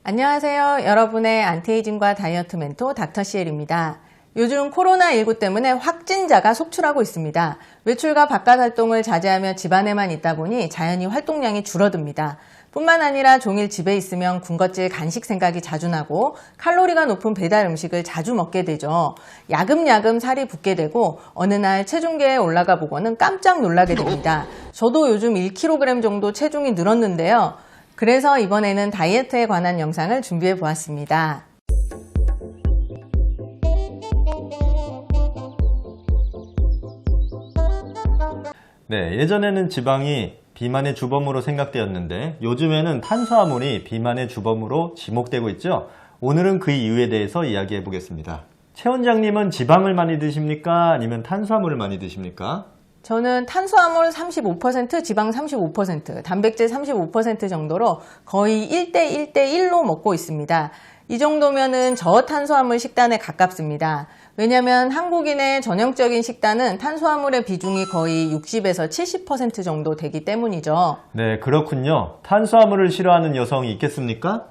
안녕하세요. 여러분의 안티에이징과 다이어트 멘토 닥터CL입니다. 요즘 코로나19 때문에 확진자가 속출하고 있습니다. 외출과 바깥 활동을 자제하며 집안에만 있다 보니 자연히 활동량이 줄어듭니다. 뿐만 아니라 종일 집에 있으면 군것질 간식 생각이 자주 나고 칼로리가 높은 배달 음식을 자주 먹게 되죠. 야금야금 살이 붙게 되고 어느 날 체중계에 올라가 보고는 깜짝 놀라게 됩니다. 저도 요즘 1kg 정도 체중이 늘었는데요. 그래서 이번에는 다이어트에 관한 영상을 준비해 보았습니다. 네, 예전에는 지방이 비만의 주범으로 생각되었는데 요즘에는 탄수화물이 비만의 주범으로 지목되고 있죠. 오늘은 그 이유에 대해서 이야기해 보겠습니다. 최 원장님은 지방을 많이 드십니까? 아니면 탄수화물을 많이 드십니까? 저는 탄수화물 35%, 지방 35%, 단백질 35% 정도로 거의 1대1대1로 먹고 있습니다. 이 정도면은 저탄수화물 식단에 가깝습니다. 왜냐하면 한국인의 전형적인 식단은 탄수화물의 비중이 거의 60에서 70% 정도 되기 때문이죠. 네, 그렇군요. 탄수화물을 싫어하는 여성이 있겠습니까?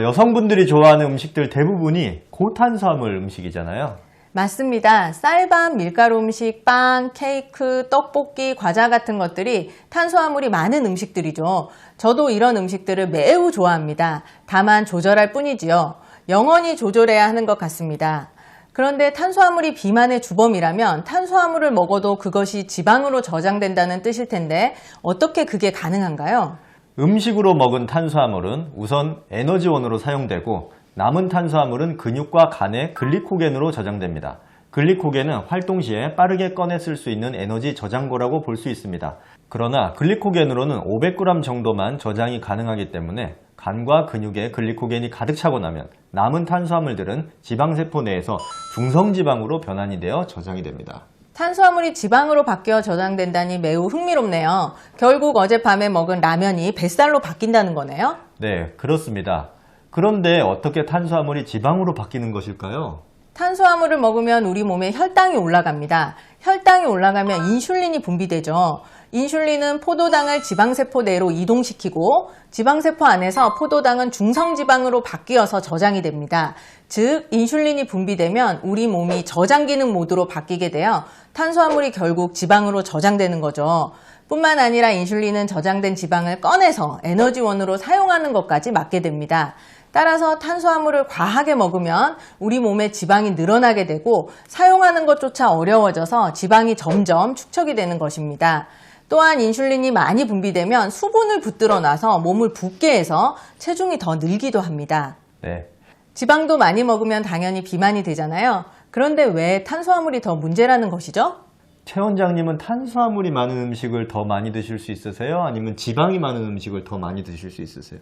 여성분들이 좋아하는 음식들 대부분이 고탄수화물 음식이잖아요. 맞습니다. 쌀밥, 밀가루 음식, 빵, 케이크, 떡볶이, 과자 같은 것들이 탄수화물이 많은 음식들이죠. 저도 이런 음식들을 매우 좋아합니다. 다만 조절할 뿐이지요. 영원히 조절해야 하는 것 같습니다. 그런데 탄수화물이 비만의 주범이라면 탄수화물을 먹어도 그것이 지방으로 저장된다는 뜻일 텐데 어떻게 그게 가능한가요? 음식으로 먹은 탄수화물은 우선 에너지원으로 사용되고 남은 탄수화물은 근육과 간의 글리코겐으로 저장됩니다. 글리코겐은 활동 시에 빠르게 꺼내 쓸 수 있는 에너지 저장고라고 볼 수 있습니다. 그러나 글리코겐으로는 500g 정도만 저장이 가능하기 때문에 간과 근육에 글리코겐이 가득 차고 나면 남은 탄수화물들은 지방세포 내에서 중성지방으로 변환이 되어 저장이 됩니다. 탄수화물이 지방으로 바뀌어 저장된다니 매우 흥미롭네요. 결국 어젯밤에 먹은 라면이 뱃살로 바뀐다는 거네요? 네, 그렇습니다. 그런데 어떻게 탄수화물이 지방으로 바뀌는 것일까요? 탄수화물을 먹으면 우리 몸에 혈당이 올라갑니다. 혈당이 올라가면 인슐린이 분비되죠. 인슐린은 포도당을 지방세포 내로 이동시키고 지방세포 안에서 포도당은 중성지방으로 바뀌어서 저장이 됩니다. 즉 인슐린이 분비되면 우리 몸이 저장기능 모드로 바뀌게 되어 탄수화물이 결국 지방으로 저장되는 거죠. 뿐만 아니라 인슐린은 저장된 지방을 꺼내서 에너지원으로 사용하는 것까지 맡게 됩니다. 따라서 탄수화물을 과하게 먹으면 우리 몸에 지방이 늘어나게 되고 사용하는 것조차 어려워져서 지방이 점점 축적이 되는 것입니다. 또한 인슐린이 많이 분비되면 수분을 붙들어 놔서 몸을 붓게 해서 체중이 더 늘기도 합니다. 네. 지방도 많이 먹으면 당연히 비만이 되잖아요. 그런데 왜 탄수화물이 더 문제라는 것이죠? 최 원장님은 탄수화물이 많은 음식을 더 많이 드실 수 있으세요? 아니면 지방이 많은 음식을 더 많이 드실 수 있으세요?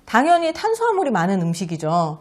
당연히 탄수화물이 많은 음식이죠.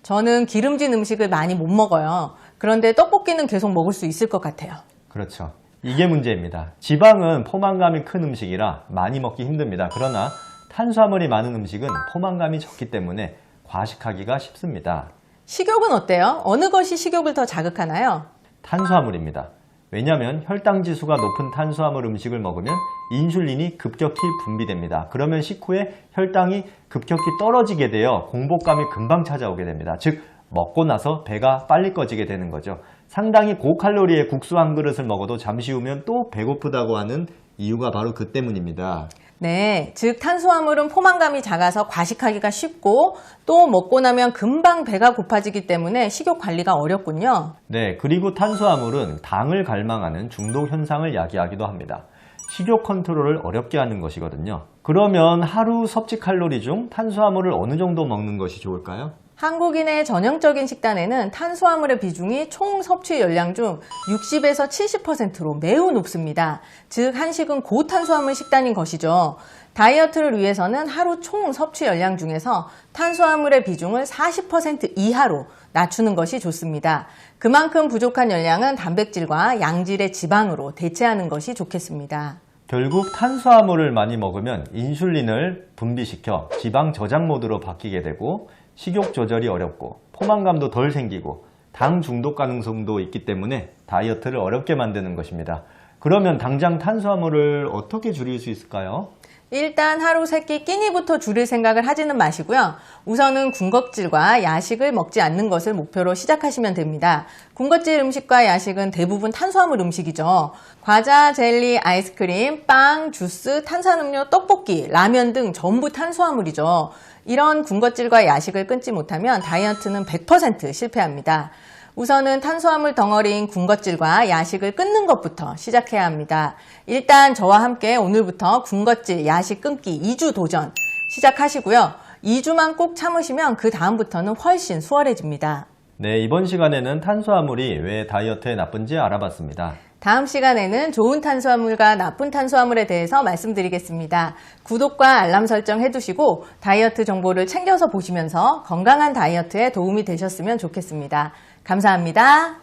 저는 기름진 음식을 많이 못 먹어요. 그런데 떡볶이는 계속 먹을 수 있을 것 같아요. 그렇죠. 이게 문제입니다. 지방은 포만감이 큰 음식이라 많이 먹기 힘듭니다. 그러나 탄수화물이 많은 음식은 포만감이 적기 때문에 과식하기가 쉽습니다. 식욕은 어때요? 어느 것이 식욕을 더 자극하나요? 탄수화물입니다. 왜냐하면 혈당 지수가 높은 탄수화물 음식을 먹으면 인슐린이 급격히 분비됩니다. 그러면 식후에 혈당이 급격히 떨어지게 되어 공복감이 금방 찾아오게 됩니다. 즉 먹고 나서 배가 빨리 꺼지게 되는 거죠. 상당히 고칼로리의 국수 한 그릇을 먹어도 잠시 후면 또 배고프다고 하는 이유가 바로 그 때문입니다. 네, 즉 탄수화물은 포만감이 작아서 과식하기가 쉽고 또 먹고 나면 금방 배가 고파지기 때문에 식욕 관리가 어렵군요. 네, 그리고 탄수화물은 당을 갈망하는 중독 현상을 야기하기도 합니다. 식욕 컨트롤을 어렵게 하는 것이거든요. 그러면 하루 섭취 칼로리 중 탄수화물을 어느 정도 먹는 것이 좋을까요? 한국인의 전형적인 식단에는 탄수화물의 비중이 총 섭취 열량 중 60에서 70%로 매우 높습니다. 즉 한식은 고탄수화물 식단인 것이죠. 다이어트를 위해서는 하루 총 섭취 열량 중에서 탄수화물의 비중을 40% 이하로 낮추는 것이 좋습니다. 그만큼 부족한 열량은 단백질과 양질의 지방으로 대체하는 것이 좋겠습니다. 결국 탄수화물을 많이 먹으면 인슐린을 분비시켜 지방 저장 모드로 바뀌게 되고 식욕 조절이 어렵고 포만감도 덜 생기고 당 중독 가능성도 있기 때문에 다이어트를 어렵게 만드는 것입니다. 그러면 당장 탄수화물을 어떻게 줄일 수 있을까요? 일단 하루 3끼 끼니부터 줄일 생각을 하지는 마시고요. 우선은 군것질과 야식을 먹지 않는 것을 목표로 시작하시면 됩니다. 군것질 음식과 야식은 대부분 탄수화물 음식이죠. 과자, 젤리, 아이스크림, 빵, 주스, 탄산음료, 떡볶이, 라면 등 전부 탄수화물이죠. 이런 군것질과 야식을 끊지 못하면 다이어트는 100% 실패합니다. 우선은 탄수화물 덩어리인 군것질과 야식을 끊는 것부터 시작해야 합니다. 일단 저와 함께 오늘부터 군것질, 야식 끊기 2주 도전 시작하시고요. 2주만 꼭 참으시면 그 다음부터는 훨씬 수월해집니다. 네, 이번 시간에는 탄수화물이 왜 다이어트에 나쁜지 알아봤습니다. 다음 시간에는 좋은 탄수화물과 나쁜 탄수화물에 대해서 말씀드리겠습니다. 구독과 알람 설정 해두시고 다이어트 정보를 챙겨서 보시면서 건강한 다이어트에 도움이 되셨으면 좋겠습니다. 감사합니다.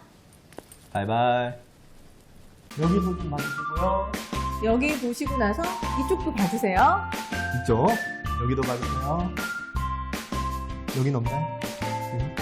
바이바이. 여기도 좀 봐주시고요. 여기 보시고 나서 이쪽도 봐주세요. 이쪽. 여기도 봐주세요. 여긴 없나요? 여기.